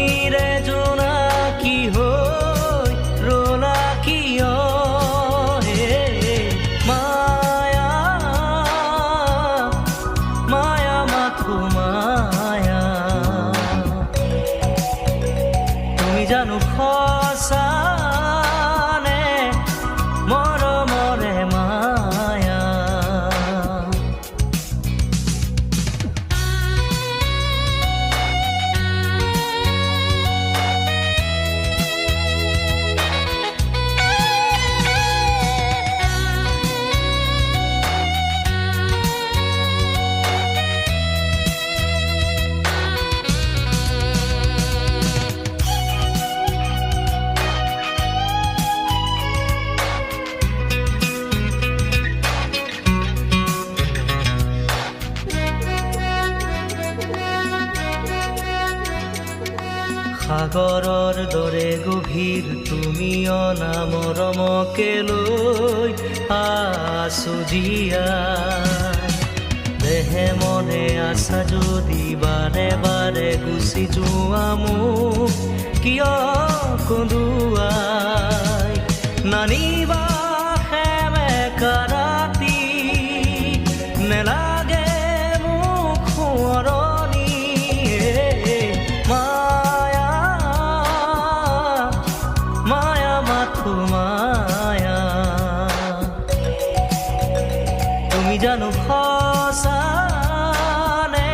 দুৰণিৰে জোনাকী হৈ ৰলা কিয় হে মায়া মায়া মাথো মায়া তুমি জানো সঁচা নে মৰমৰে মায়া সাগৰৰ দৰে গভীৰ তুমি অনা মৰমকে লৈ আছো জীয়াই দেহে মনে আছা যদি বাৰে বাৰে গুচি যোৱা মোক কিয় কন্দুৱাই নানিবা সেমেকা ৰাতি নেলাগে মোক সোঁৱৰণি মায়া মাথো মায়া তুমি জানো সঁচা নে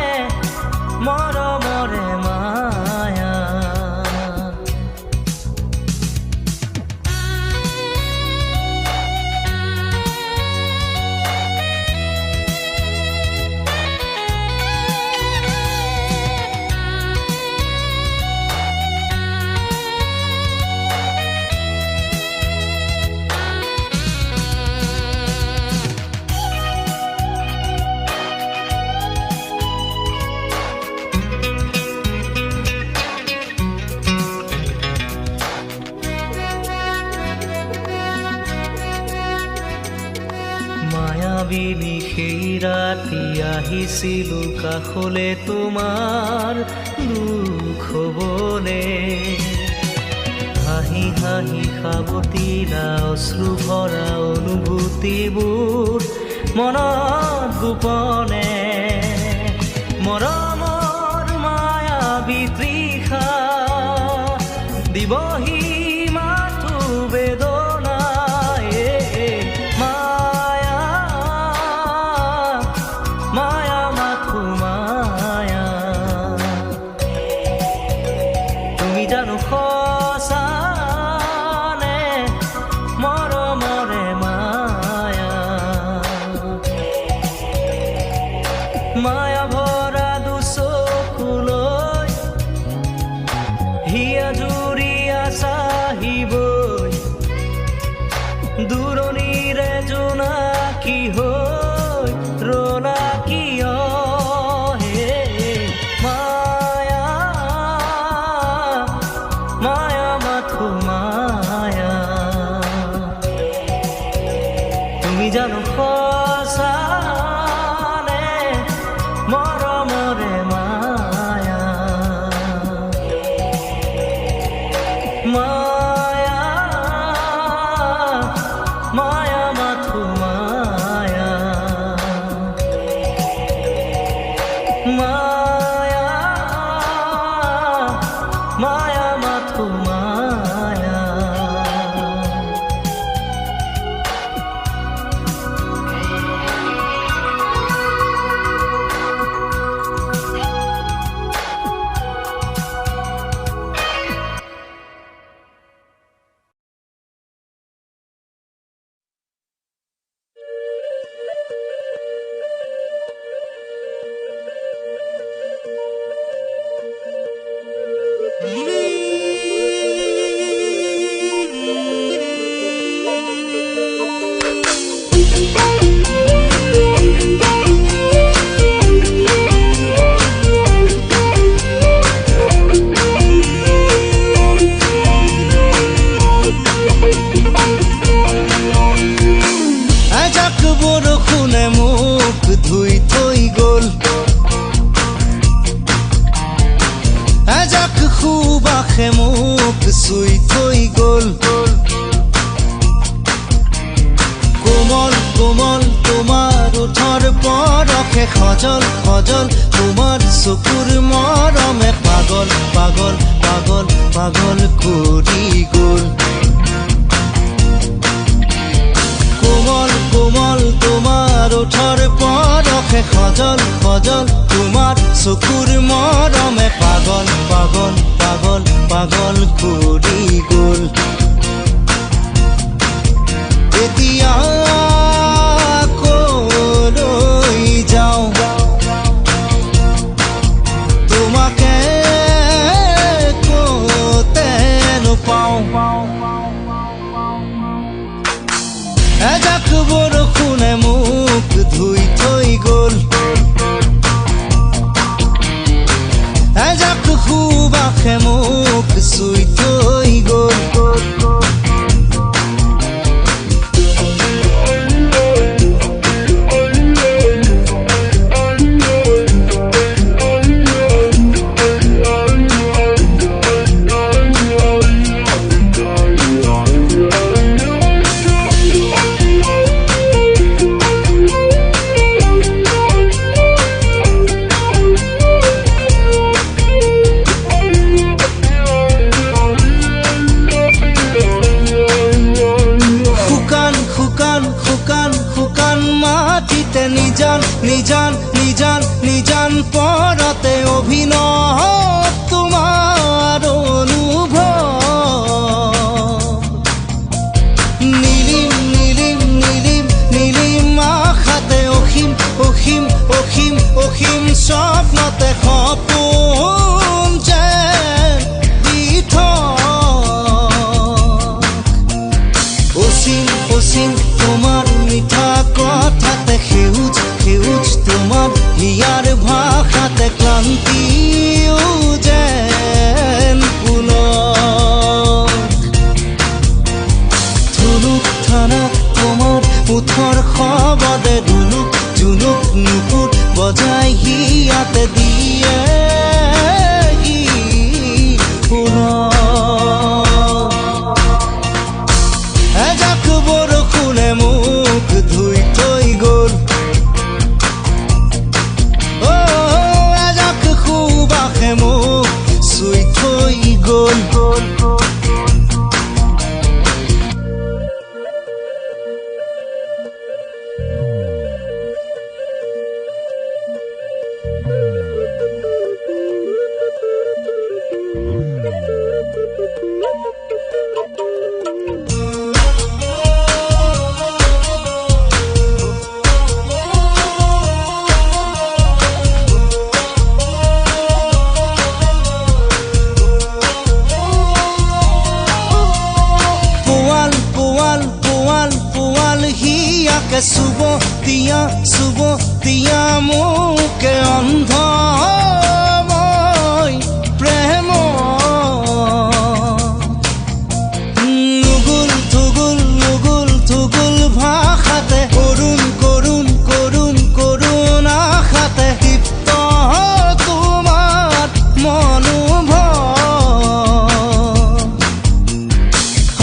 মৰমৰে মায়া মায়াবিনী সেই ৰাতি আহিছিলো কাষলে তোমাৰ দুখ হবলে হাঁহি হাঁহি সাৱটিলা অশ্ৰু ভৰা অনুভূতিবোৰ মনত গোপনে মৰমৰ মায়াবী তৃষা দিবহি মাথো বেদনা মায়া মাথো মায়া তুমি জানো সঁচা নে মৰমৰে মায়া মায়া ভৰা দুচকুলৈ হিয়া জুৰিয়া চাহিবই দুৰণিৰে জোনাকী হৈ ৰলা কিয় হে মায়া মায়া মাথো মায়া তুমি জানো সঁচা নে মৰমৰে মায়া মায়া মায়া মাথো মায়া মায়া মায়া মাথো মায়া সুবাসে মোক চুই থৈ গ'ল কোমল কোমল তোমাৰ ওঠৰ পৰশে সজল সজল তোমাৰ চকুৰ মৰমে পাগল পাগল পাগল পাগল কৰি গ'ল কোমল কোমল তোমাৰ ওঠৰ পৰশে সজল সজল তোমাৰ চকুৰ মৰমে পাগল পাগল পাগল পাগল কৰি গ'ল এতিয়া কলৈ যাওঁ তোমাকে ক'তে নোপাওঁ এজাক বৰষুণে মোক ধুই থৈ গ'ল এজাক সুবাসে মোক চুই থৈ গ'ল মাটিতে নিজান নিজান নিজান নিজান পৰতে অভিনৱ তোমাৰ অনুভৱ নীলিম নীলিম নীলিম নীলিম আশাতে অসীম অসীম অসীম অসীম স্বপ্নতে সপোন যেন দি অসীম অসীম তোমাৰ মিঠা কথাতে সেউজ সেউজ তোমাৰ হিয়াৰ ভাষাতে ক্লান্তিও যেন পুনৰ ধুনুক থানা তোমাৰ ওঠৰ শব্দে ধুনুক জুনুক নুপুৰ বজাই হিয়াতে দিয়ে এজাক বৰষুণে মোক ধুই থৈ গ'ল এজাক সুবাসে মোক চুই থৈ গ'ল চুব দিয়া মোকে অন্ধ মই প্ৰেম নুগুল থুগুল নুগুল থুগুল ভাষাতে কৰোণ কৰোণ কৰোণ কৰোণ আশাতে দীপ্ত তোমাৰ মনোভৱ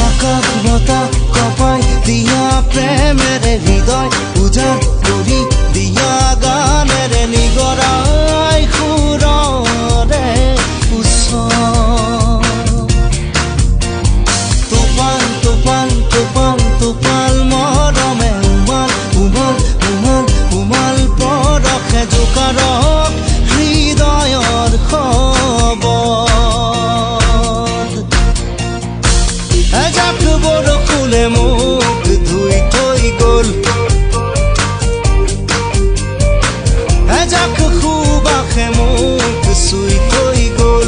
আকাশ বতাহ কপাই দিয়া প্ৰেমেৰে হৃদয় উজান কৰি দিয়া গানেৰে নিগৰাই সুৰৰে টোপাল টোপাল টোপাল টোপাল মৰমে উমাল উমাল উমাল উমাল পৰশে জোকাৰক হৃদয়ৰ খবৰ এজাক বৰষুণে মোক ধুই থৈ গ'ল এজাক সুবাসে মোক চুই থৈ গ'ল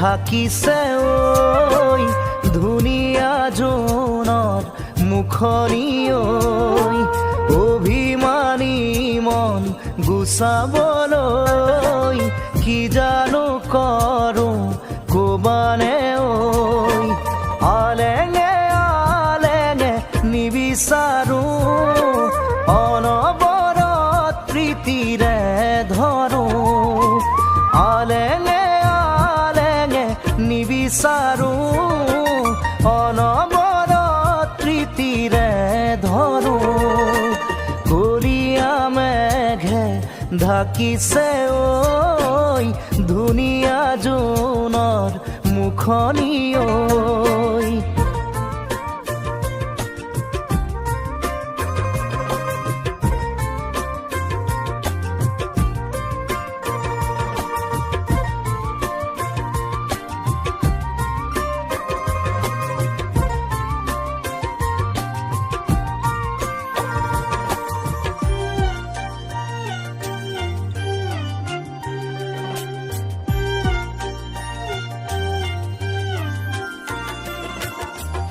ঢাকিছে ঐ ধুনীয়া জোনৰ মুখনি ঐ অভিমানী মন গুচাবলৈ কি জানো কৰোঁ ক'বানে ঐ আলেঙে আলেঙে নিবিচাৰোঁ অনবৰত প্ৰীতিৰে ধৰোঁ আলেঙে আলেঙে নিবিচাৰোঁ অনবৰত প্ৰীতিৰে ধৰোঁ কলীয়া মেঘে ঢাকিছে ঐ ধুনীয়া জোনৰ মুখনি ঐ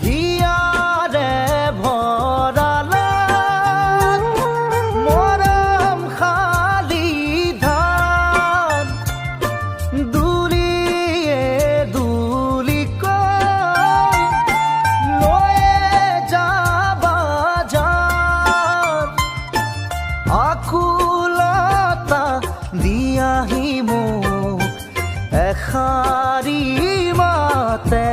হিয়াৰে ভৰালাত মৰম খালি ধান দুলিয়ে দুলিকৈ লৈয়ে যাবা যান আকুলতা দিয়াহি মোক এষাৰি মাতে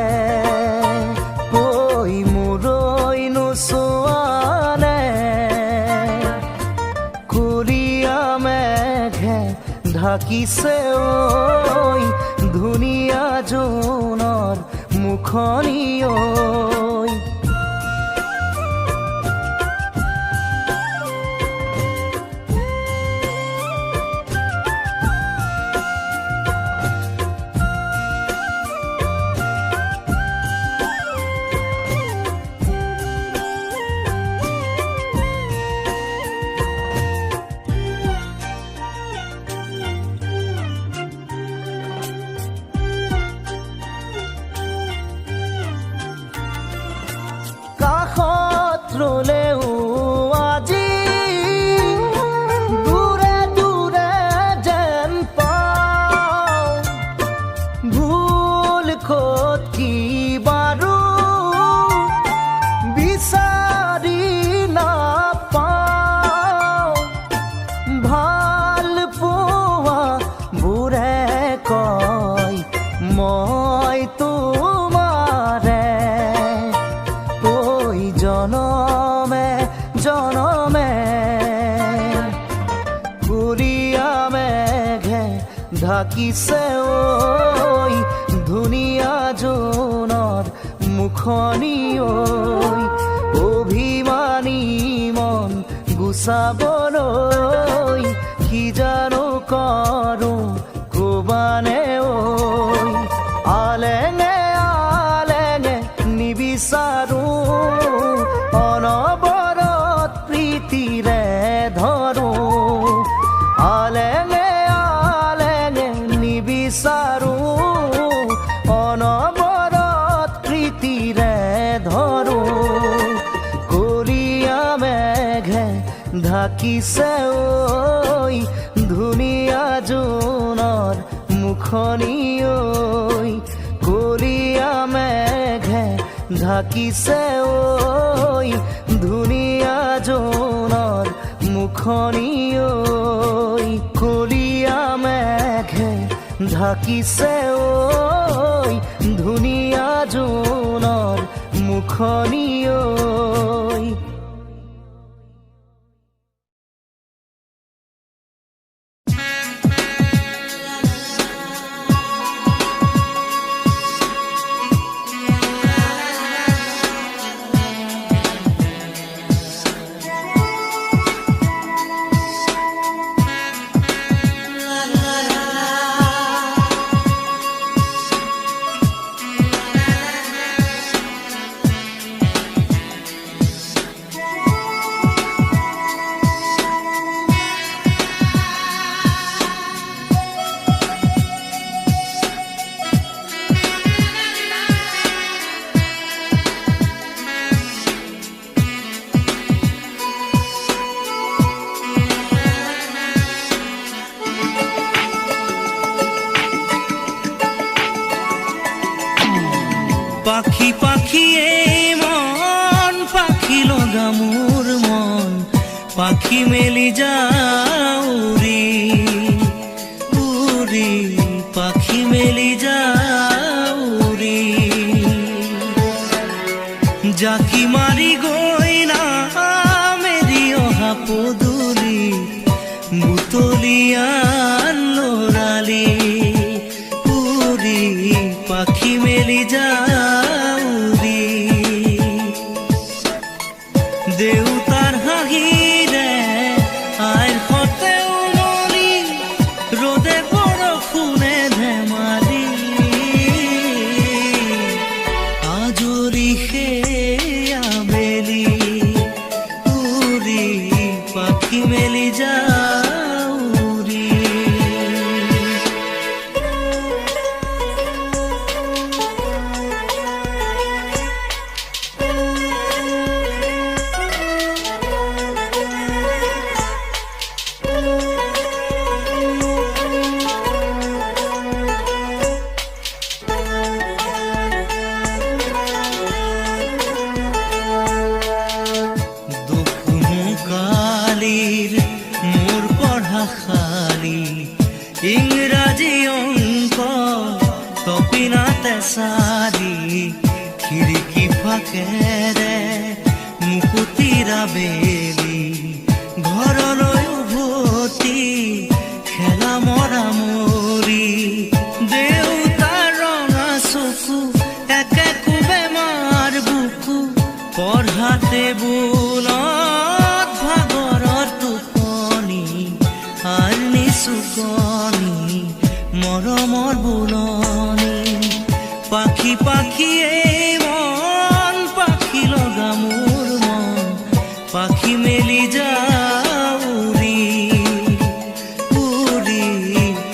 ঢাকিছে ঐ ধুনীয়া জোনৰ মুখনি ঐ ৰলেও আজি দূৰে দূৰে যেন পাওঁ ভুল ক'ত কি বাৰু বিচাৰি নাপাওঁ ভাল পোৱা বোৰে কয় মই তোমাৰে জনমে জনমে কলীয়া মেঘে ঢাকিছে ঐ ধুনীয়া জোনৰ মুখনি ঐ অভিমানী মন গুচাবলৈ কি জানো কৰোঁ ক'বানে ঐ আলেঙে আলেঙে নিবিচাৰোঁ অনবৰত প্ৰীতিৰে ধৰোঁ আলেঙে আলেঙে নিবিচাৰোঁ অনবৰত প্ৰীতিৰে ধৰোঁ কলীয়া মেঘে ঢাকিছে ঐ ধুনীয়া জোনৰ মুখনি ঐ কলীয়া মেঘে ঢাকিছে ঐ ধুনীয়া জোনৰ মুখনি ঐ কলীয়া মেঘে ঢাকিছে ঐ ধুনীয়া জোনৰ মুখনি ঐ পাখি পাখি এই মন, পাখি লগা মোৰ মন, পাখি মেলি যাওঁ উৰি উৰি, পাখি মেলি যাওঁ উৰি। জাকি মাৰি গৈ না মেলি অহা পদূলি, বুটলিয়ান লৰালি উৰি, পাখি মেলি যাওঁ উৰি। দেউতাৰ হাঁহিৰে আইৰ সতে উমলি, ৰ'দে বৰষুণে ধেমালি, আজৰি সেই আবেলি উৰি, পাখি মেলি যাওঁ উৰি। মোৰ পঢ়া খালি ইংৰাজী অংক, তপিনাতে চাৰি, খিৰিকী ফাকেৰে মুকুতিৰা বেলি, ঘৰলৈ উভতি খেলা মৰা মৰি। দেউতাৰ ৰঙা চকু, একে কোবে মাৰ বুকু, পঢ়াতে বোলত ভাগৰৰ টোপনি, আৰ নিচুকনি মৰমৰ বুলনি। পাখি পাখি এই মন, পাখি লগা মোৰ মন, পাখি মেলি যাওঁ উৰি উৰি,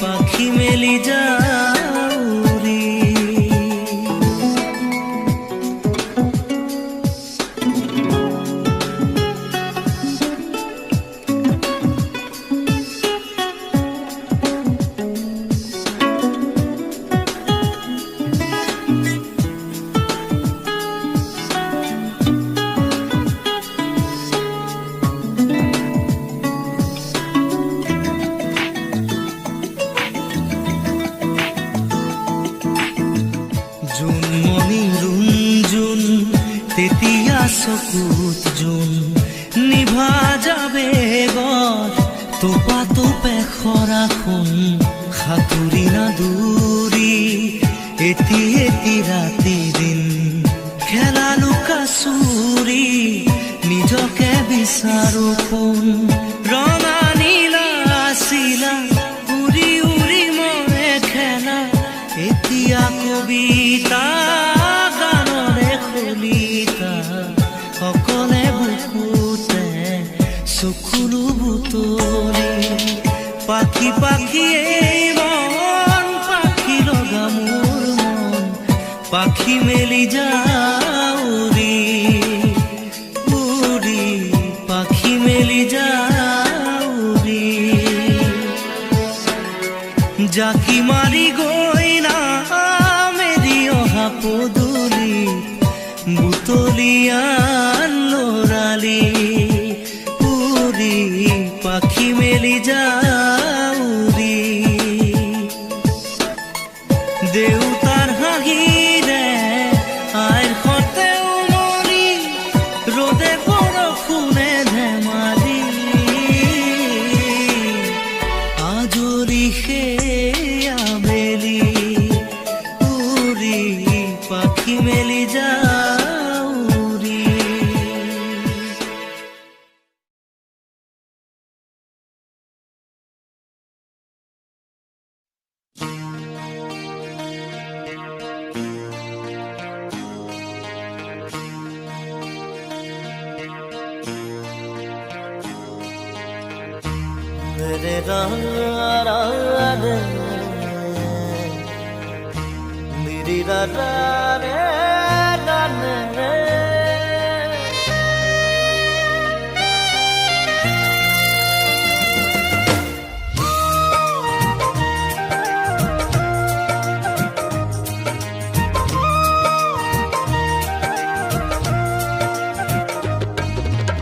পাখি মেলি যাওঁ উৰি। জোনমণি ৰুণজোন, তেতিয়া চকুত জোন, নিভা যাবে গৰ তোপা তোপে খৰাখোন, সাঁতুৰি না দূৰি এটি এটি ৰাতি দিন, খেলা লুকা চুৰি নিজকে বিচাৰো কোন। ৰঙা নীলা চিলা উৰি উৰি মৰে খেলা, এতিয়া কবিতা গানৰে খলিতা, সকলে বুকুতে চকুলো বুটলি। পাখি পাখি এই মন, পাখি লগা মোৰ মন, পাখি মেলি যাওঁ উৰি উৰি, পাখি মেলি যাওঁ উৰি। জাকি মাৰি গৈ না মেলি অহা পদূলি, বুটলিয়ান লৰালি উৰি, পাখি মেলি যাওঁ উৰি। দেউতাৰ হাঁহিৰে আইৰ সতে উমলি, ৰ'দে বৰষুণে ধেমালি, আজৰি সেই আবেলি উৰি, পাখি মেলি যাওঁ উৰি। রে রা রা রে, নিরি রা রা রে রা রে।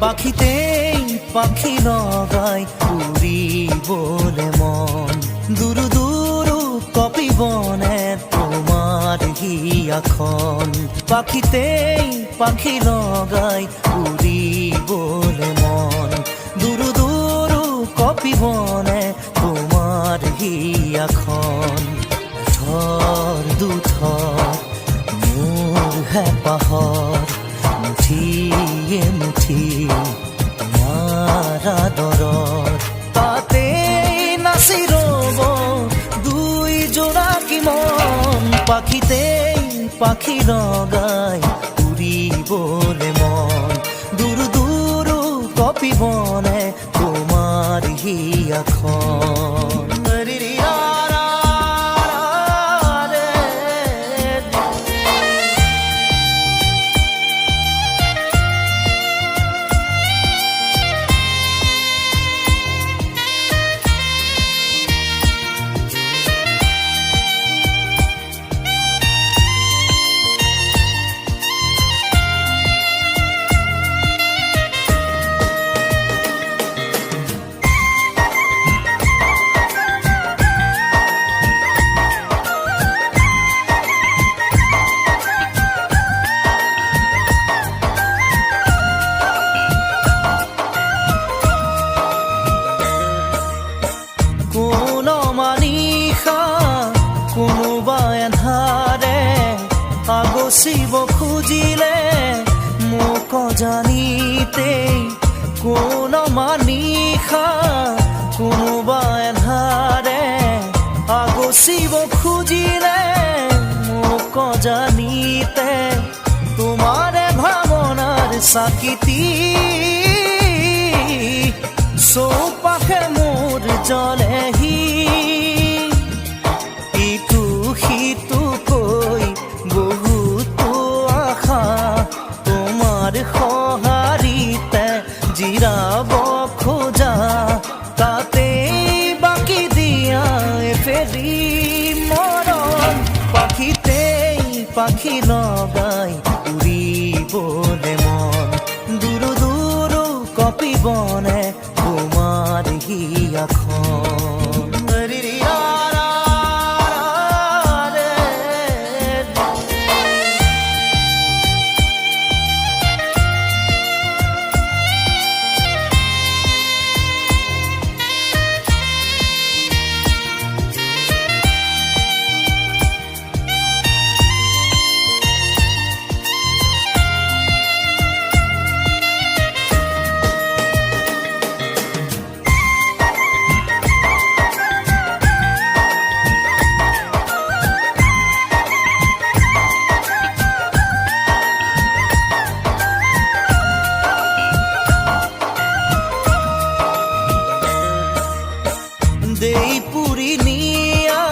পাখিতেই পাখি লগাই উড়িবলে মন দুরু দুরু কপিবনে তোমার হিয়াখন পাখিতেই পাখি লগাই উড়িবলে মন দুরু দুরু কপিবনে তোমার হিয়াখন থর দুথর মোৰ হেঁপাহৰ মুঠিয়ে মুঠি তোমাৰ আদৰৰ তাতেই নাচি ৰ'ব দুই জোনাকী মন পাখিতেই পাখি লগাই উৰিবলে মন দুৰু দুৰু কপিবনে তোমাৰ হিয়াখন আগচিব খুজিলে মোক জানিতেই কোন মানিষা কোনোবা এন্ধাৰে আগচিব খুজিলে মোক জানিতে তোমাৰে ভাৱনাৰ চাকিতি চৌপাশে মোৰ জ্বলেহি ইটো সিটো কৈ বহুতো আশা তোমাৰ সঁহাৰিতে জিৰাব খোজা তাতেই বাকি দিয়া এফেৰি মৰম পাখিতেই পাখি লগাই উৰিবলে মন দুৰু দুৰু কপিবনে তোমাৰ হিয়াখন দেই পুৰি নিয়া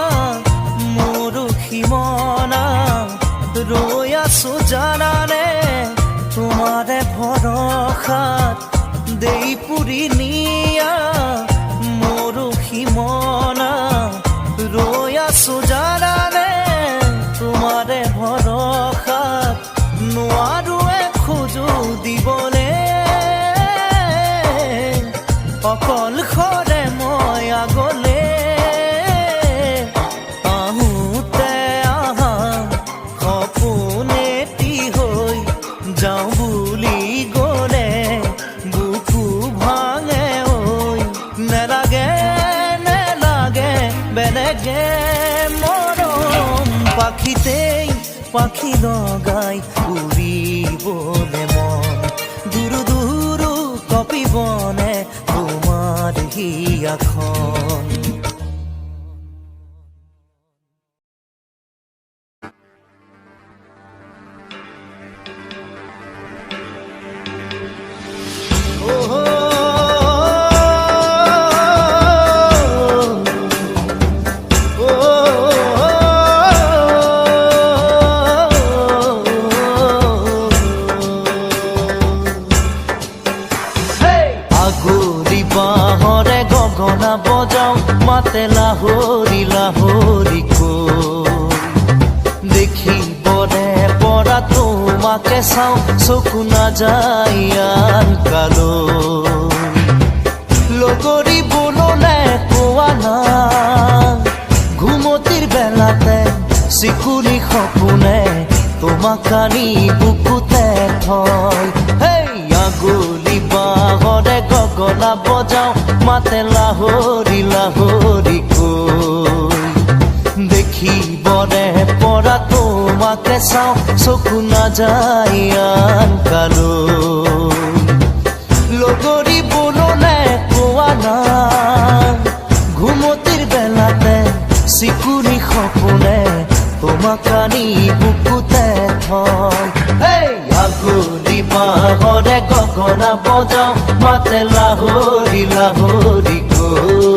মৰখি মনা ৰৈ আছো জানানে তোমাৰে ভৰসাত দেই পুৰি নিয়া মৰখি মনা ৰৈ আছো জানানে তোমাৰে ভৰসাত নোৱাৰোৱে খোজো দিবলে অকলশৰে মই আগলে আহোঁতে আহা সপোনেটি হৈ যাওঁ বুলি গ'লে বুকু ভাঙে ঐ নেলাগে নেলাগে বেলেগে মৰম পাখিতেই পাখি লগাই উৰিবলে মন দুৰু দুৰু কপিবনে তোমাৰ হিয়াখন তোমাকে চাওঁ চকু নাযায় আন কালো লগৰী বনলে কোৱা না ঘুমতিৰ বেলাতে চিকুনি সপোনে তোমাক আনি বুকুতে থয় হেই আগুলি বাহৰে গগনা বজাওঁ মাতে লাহৰি লাহৰি কৈ দেখিবৰে পৰা তোমাকে চাওঁ চকু নাযায় আন কালো লগৰী বনলে কোৱা না ঘুমতিৰ বেলাতে চিকুনি সপোনে তোমাক আনি বুকুতে থয় এই আগুলি বাহৰে গগনা বজাওঁ মাতে লাহৰি লাহৰি কৈ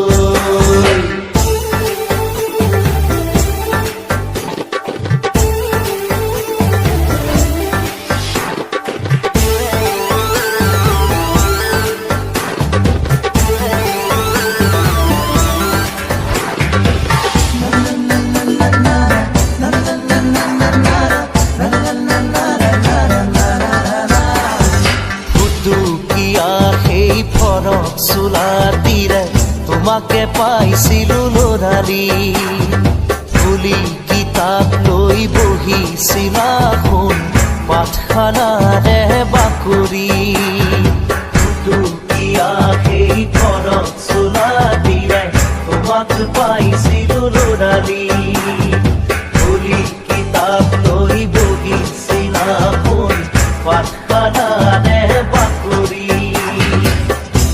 চোলাতিৰে তোমাকে পাইছিলো লৰালি ফুলি কিতাপ লৈ বহিছিলা শুন পাঠশালাৰে বাকৰি দুটকীয়া সেই ঘৰত চোলাতিৰে তোমাক পাইছিলো লৰালি ফুলি কিতাপ লৈ বহিছিলা শুন পাঠশালাৰে বাকৰি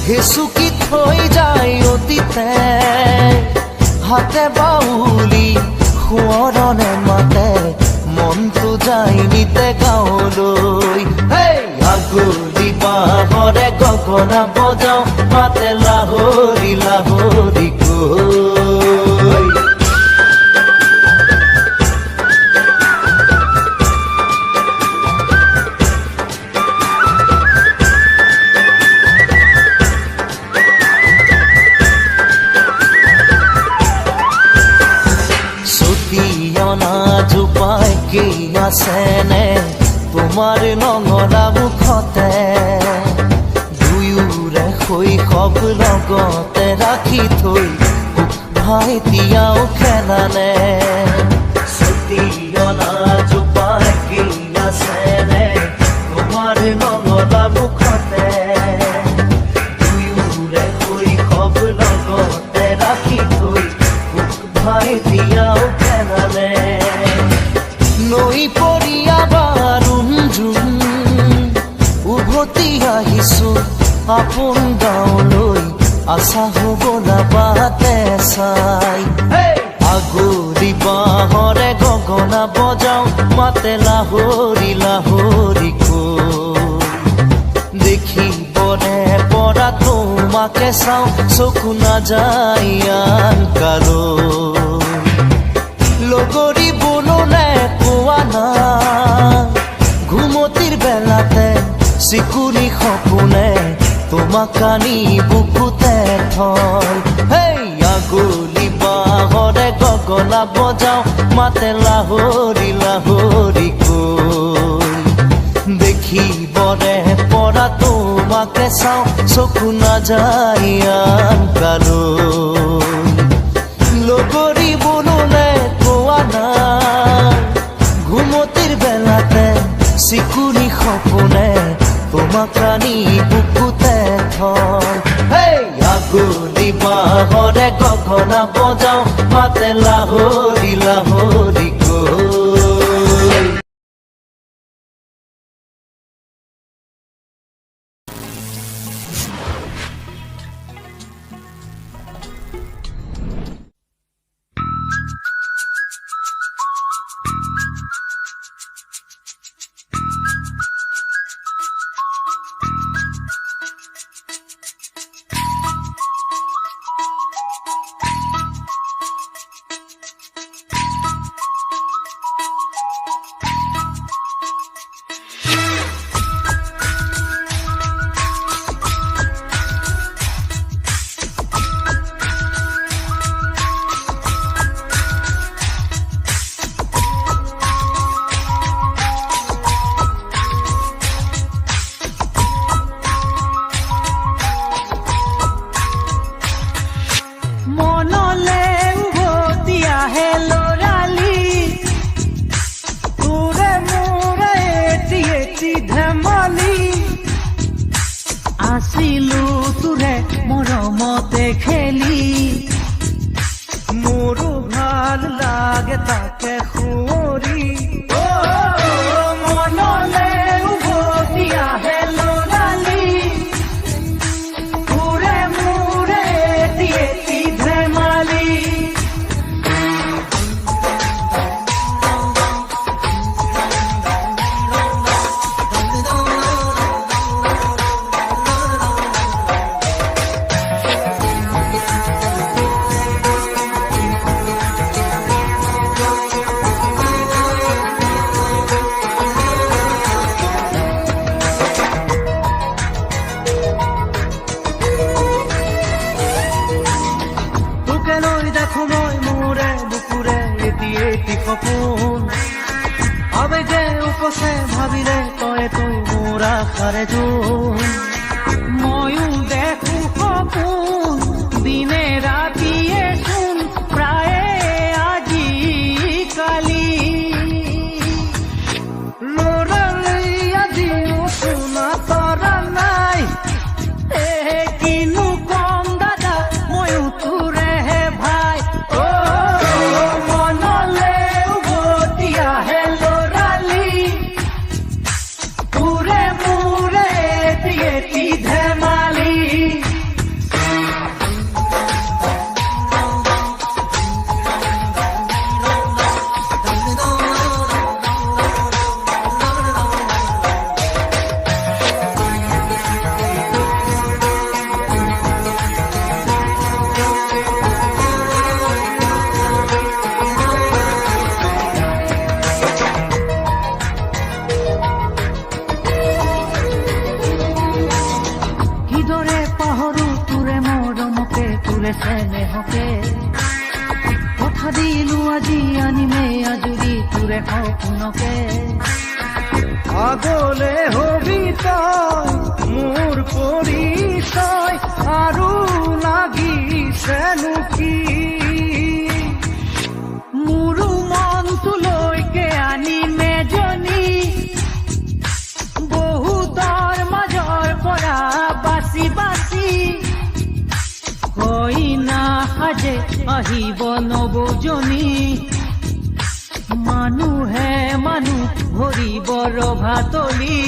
হেচুকি থৈ যায় অতীতে হাতে বাউলি সোঁৱৰণে মাতে মনটো যায় নিতে গাঁৱলৈ আগুলি বাহৰে গগনা বজাওঁ মাতে লাহৰি লাহৰি কৈ জোপাই কি আছেনে তোমাৰ নঙলা মুখতে দুয়োৰে শৈশৱ লগতে ৰাখি থৈ ভাইটিয়াও খেলানে চুটিয়না জোপাই কি আছেনে তোমাৰ নঙলা মুখতে দুয়োৰে শৈশৱ লগতে ৰাখি থৈ ভাইটিয়াও খেলানে নৈ পৰিয়া বাৰুণ জোন উভতি আহিছো আপোন গাঁৱলৈ আশা হ'বলা বাটে চাই আগুলি বাহৰে গগনা বজাওঁ মাতে লাহৰি লাহৰি কৈ দেখিবৰে পৰা তোমাকে চাওঁ চকু নাযায় আন কালো লগৰী বনলে কোৱা না ঘুমতিৰ বেলাতে চিকুনি সপোনে তোমাক আনি বুকুতে থয় হেই আগুলি বাহৰে গগনা বজাওঁ মাতে লাহৰি লাহৰি কৈ দেখিবৰে পৰা তোমাকে চাওঁ চকু নাযায় আন কালো লগৰী বনলে কোৱা না ঘুমতিৰ বেলাতে চিকুনি সপোনে তোমাক আনি বুকুতে থয় আগুলি বাহৰে গগনা বজাওঁ মাতে লাহৰি লাহৰি কৈ খেলি মোৰো ভাল লাগে তাকে সুঁৱৰি মনলে উভতি আহে ল'ৰালি ঘূৰে মূৰে এটি ধেমালি তোকে লৈ দেখো মই মোৰে বুকুৰে এটি সপোন আবেগে উপচে ভাবিলে তই মোৰ আশাৰে জোন ময়ো দেখো সপোন দিনে ৰাতিয়ে চোন প্ৰায়ে আজিকালি ল'ৰালি আজিও শুনা তৰা নাই কিনো কম দাদা ময়ো তোৰেহে ভাই মনলে উভতি আহে ল'ৰালি ঘূৰে মূৰে এটি ধেমালি কিদৰে পাহৰো তোৰে মৰমকে তোৰে চেনেহকে কথা দিলো আজি আনিমে আজৰি তোৰে সপোনকে আগলে হবি তই মোৰ পৰিচয় আৰু লাগিছেনো কি মোৰো মনটোলৈকে আনিমে জনী বহুতৰ মাজৰ পৰা বাচি বাচি কইনা সাজে আহিব নৱজনী মানুহে মানুহ ভৰিব ৰভাতলি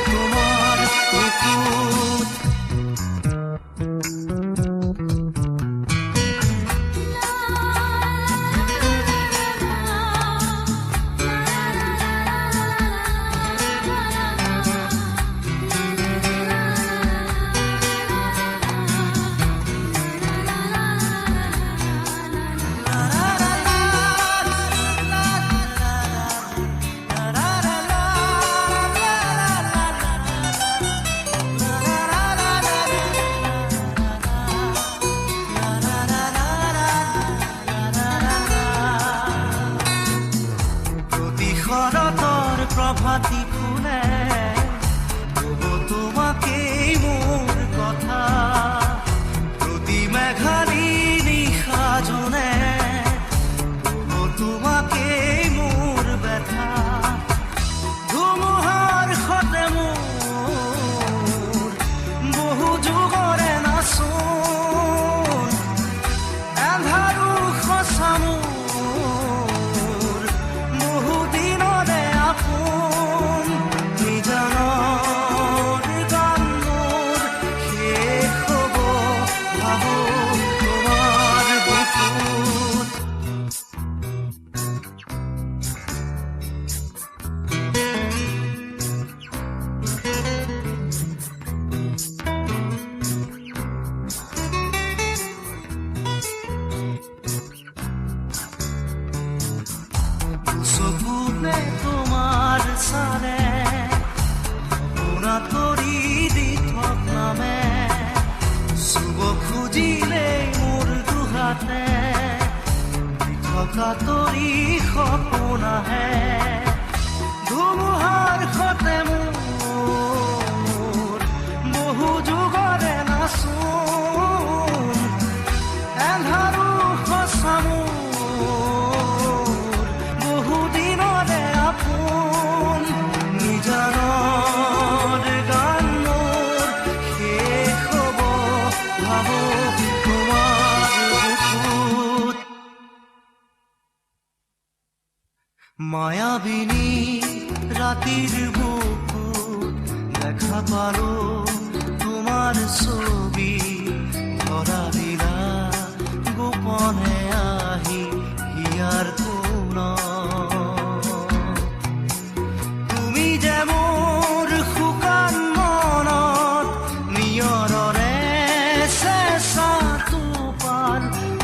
তোমাৰ বুকুত। প্ৰতি শৰতৰ প্ৰভাতী ফুলে কব তোমাকেই মোৰ কথা, প্ৰতি মেঘালী নিশা জোনে কব তোমাকেই মোৰ ব্যথা। ধুমুহাৰ সতে মোৰ বহু যুগৰে নাচোন, এন্ধাৰো সঁচা মোৰ বহু দিনৰে আপোন। নিজানৰ গান মোৰ শেষ হ'ব ভাবো তোমাৰ বুকুত। চকুতে তোমাৰ চালে পোনা তৰি দি থক নামে, চুব খুজিলেই মোৰ দুহাতে থকা তৰি সপোন আহে। ধুমুহাৰ সতে মোৰ বহু যুগৰে নাচোন, এন্ধাৰো সঁচা মোৰ বহু দিনৰে আপোন। নিজানৰ গান মোৰ শেষ হ'ব ভাবো তোমাৰ বুকুত। মায়াবিনী ৰাতিৰ বুকুত দেখা পালো তোমাৰ ছবি, ধৰা দিলা গোপনে আহি হিয়াৰ কোণত। তুমি যে মোৰ শুকান মনত নিয়ৰৰে চেঁচা টোপাল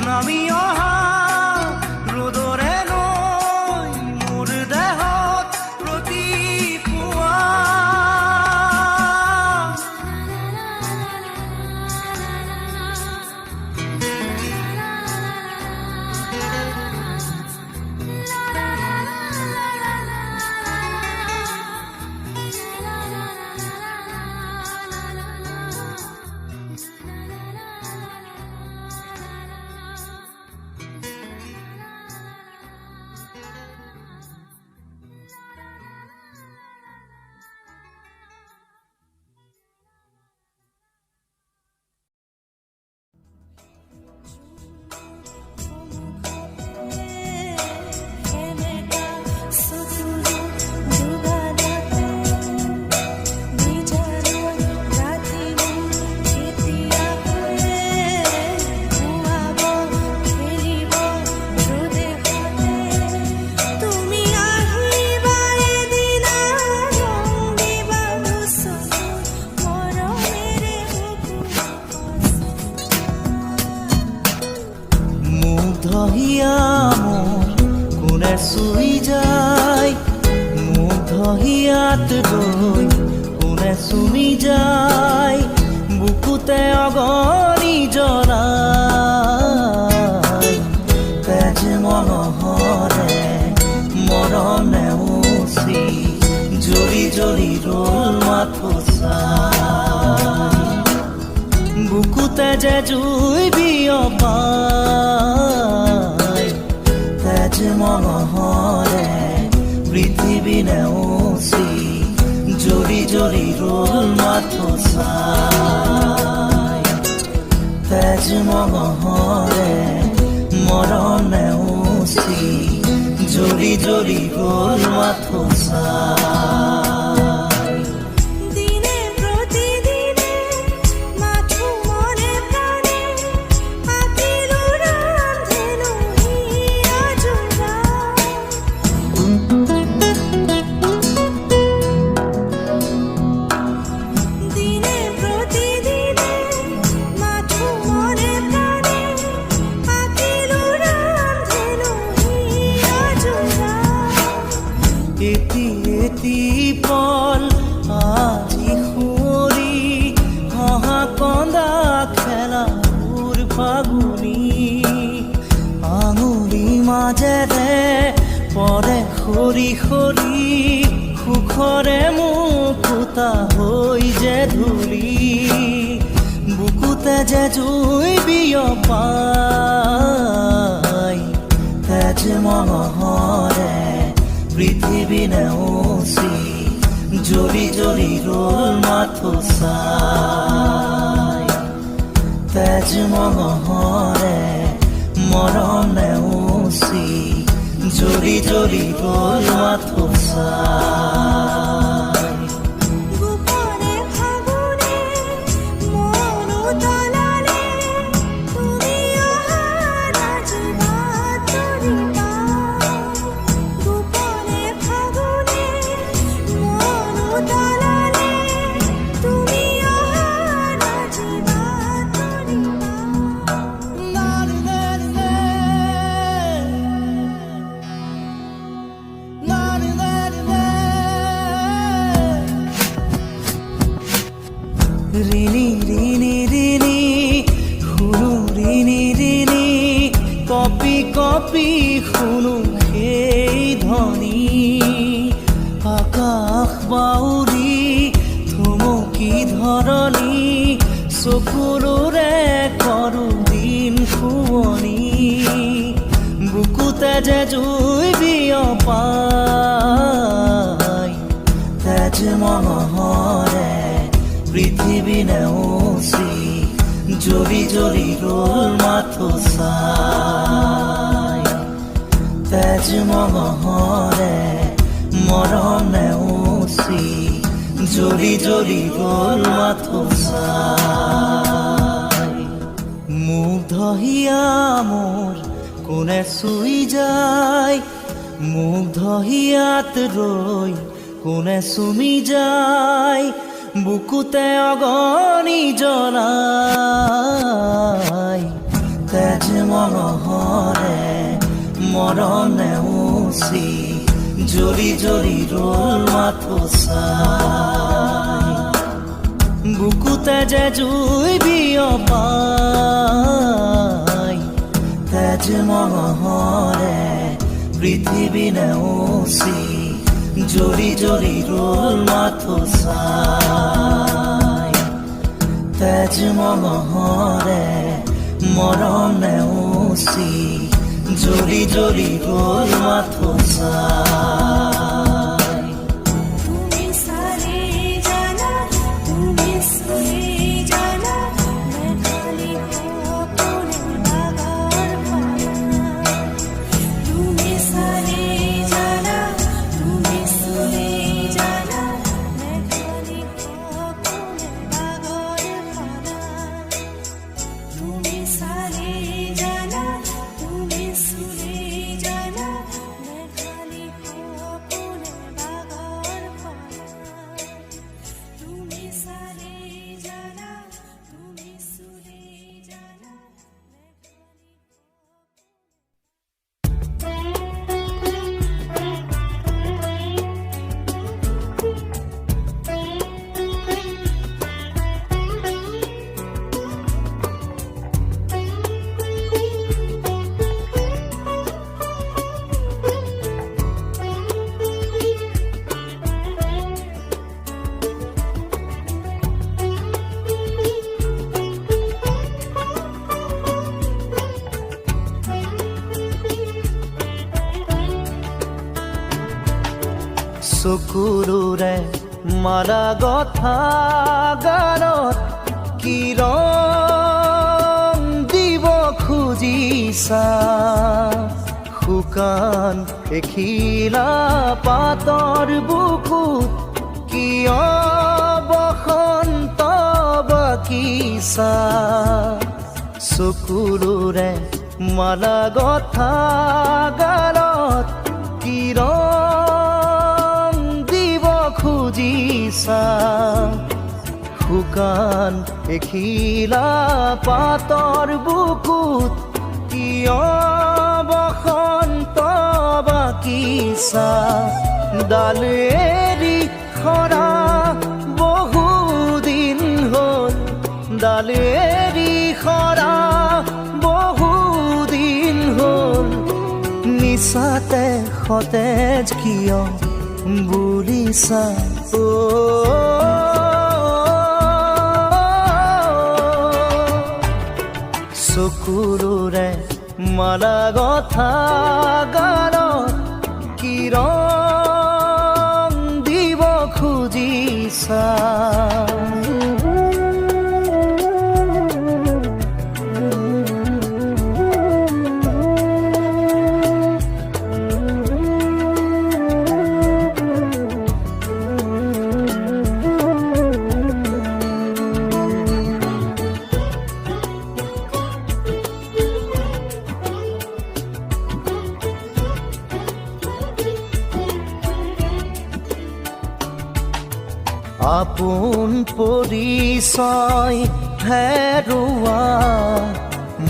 নামি অহা ৰ'দৰে নৈ মোৰ দেহত প্ৰতিপুৱা। মুগ্ধহিয়া মোৰ কোনে চুই যায়, মুগ্ধহিয়াত গৈ কোনে চুমি যায়, বুকুতে অগণি জ্বলাই। তেজ মনোহৰে মৰম নেওচি জ্বলি জ্বলি ৰ'ল মাথোচাই, বুকুতে যে জুই বিয়পাই। তেজ মনোহৰে পৃথিৱী নেওচি জ্বলি জ্বলি ৰ'ল মাথোচাই। তেজ মনোহৰে মৰম নেওচি জ্বলি জ্বলি ৰ'ল মাথোচাই। ফাগুনী আঙুলি মাজেৰে পৰে সৰি সৰি সুখৰে মুকুতা হৈ যে ধূলি বুকুতে যে জুই বিয়পাই তেজ মহৰে পৃথিৱী নেওচি জ্বলি জ্বলি ৰ'ল মাথো চাই তেজ মহৰে মৰম নেওচি জ্বলি জ্বলি ৰ'ল মাথো চাই গোপনে ফাগুনে মন তলালে তুমি অহা নাজিবা তৰিবা গোপনে ফাগুনে মন তলালে তুমি অহা নাজিবা ৰিণি ৰিণি ৰিণি শুনো ৰিণি ৰিণি কপি কপি শুনো সেই ধ্বনি আকাশ বাউৰি থমকি ধৰণি চকুৰে কৰো দিন শুৱনি বুকুতে যে জুই বিয়পাই তেজ মহৰে পৃথিৱী নেওচি জ্বলি জ্বলি ৰ'ল মাথো চাই তেজ মহৰে মৰম নেওচি জ্বলি জ্বলি ৰ'ল মাথো চাই মুগ্ধ হিয়া মোৰ কোনে চুই যায় মুগ্ধ হিয়াত ৰৈ কোনে চুমি যায় বুকুতে অগনি জ্বলাই তেজ মহৰে মৰম নেওচি জ্বলি জ্বলি ৰ'ল মাথো চাই বুকুতে যে জুই বিয়পাই তেজ মহৰে পৃথিৱী নেওচি জ্বলি জ্বলি ৰ'ল মাথো চাই তেজ মহৰে মৰম নেওচি জ্বলি জ্বলি ৰ'ল মাথো চাই তুমি সারে জানা তুমি সুরে জানা मैं खाली अपने बागार पाना তুমি সারে জানা তুমি সুরে জানা मैं खाली अपने बागार पाना তুমি সারে জানা তুমি সুরে জানা मैं खाली अपने बागार पाना তুমি সারে জানা তুমি সুরে জানা मैं চকুৰে মাৰা গথা গানত কি ৰং দিব খুজিছা শুকান এখিলা পাতৰ বুকুত কিয় বসন্ত বাকিছা চকুৰে মাৰা গথা গালত কি ৰং দিব খুজিছা শুকান এখিলা পাতৰ বুকুত কিয় বসন্ত বাকিছা ডাল এৰি খৰা বহুদিন হ'ল ডাল এৰি খৰা সতেজ কিয় বুলিছা চকুৰোৰে মালা গথা গানত কি ৰং দিব খুজিছা আপোন পৰিচয় হেৰুৱা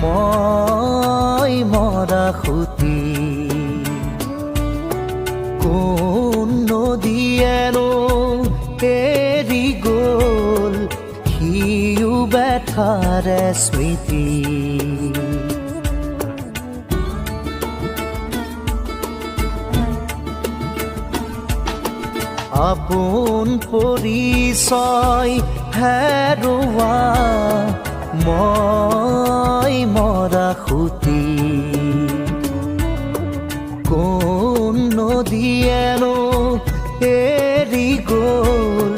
মই মৰা খুটি কোন নদীয়েনো এৰি গ'ল সিও বেঠাৰে স্মৃতি আপোন পৰিচয় হেৰুৱা মই মৰা খুটি কোন নদীয়েনো এৰি গ'ল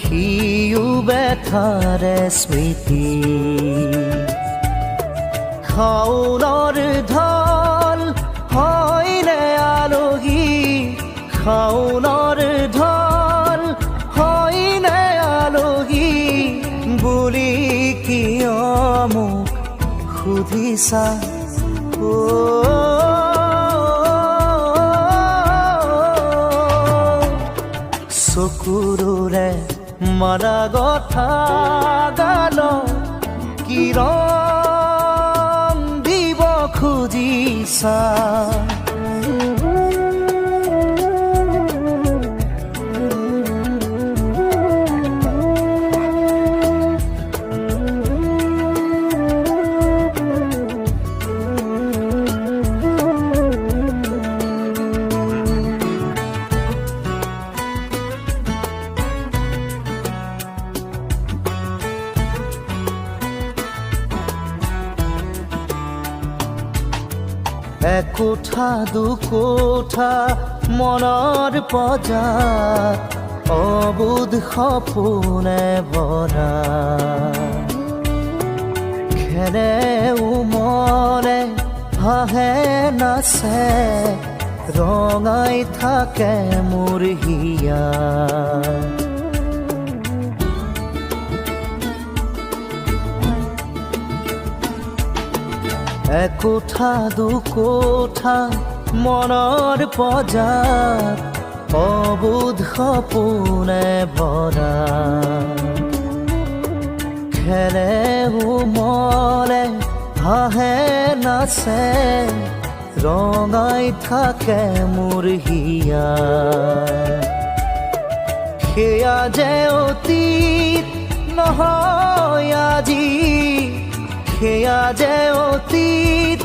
সিও বেঠাৰে স্মৃতি শাওনৰ ঢল হয়নে আলহী শাওনৰ ঢল হয়নে আলহী বুলি কিয় মোক সুধিছা চকুৰোৰে মাৰা গথা গালত কি ৰং দিব খুজিছা একোঠা দুকোঠা মনৰ পজাত অবুধ সপোনে ভৰা খেৰে উমলে হাঁহে নাচে ৰঙাই থাকে মোৰ হিয়া একোঠা দুকোঠা মনৰ পজাত অবুধ সপোনে ভৰা খেৰে উমলে হাঁহে নাচে ৰঙাই থাকে মোৰ হিয়া সেয়া যে অতীত নহয় আজি সেয়া যে অতীত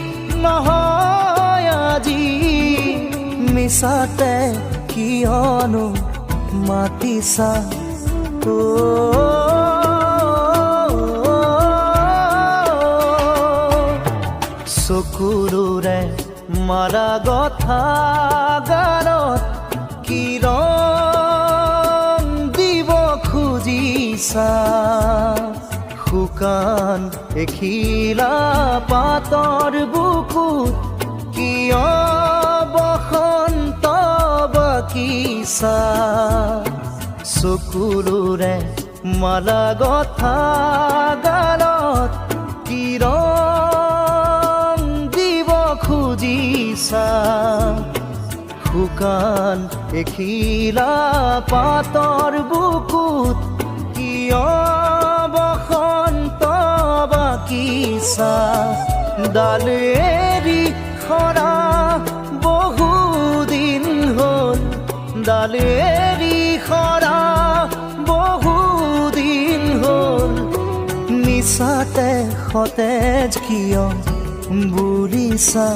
নহয় আজি মিছাতে কিয়নো মাতিছা চকুৰোৰে মাৰা গথা গানত কি ৰং দিব খুজিছা শুকান এখিলা পাতৰ বুকুত কিয় বসন্ত বাকিছা চকুৰোৰে মালা গথা গালত কি ৰং দিব খুজিছা শুকান এখিলা পাতৰ বুকুত কিয় বসন্ত বাকিছা ডাল এৰি সৰা বহুদিন হ'ল ডাল এৰি সৰা বহুদিন হ'ল নিচাতে সতেজ কিয় বুলিছা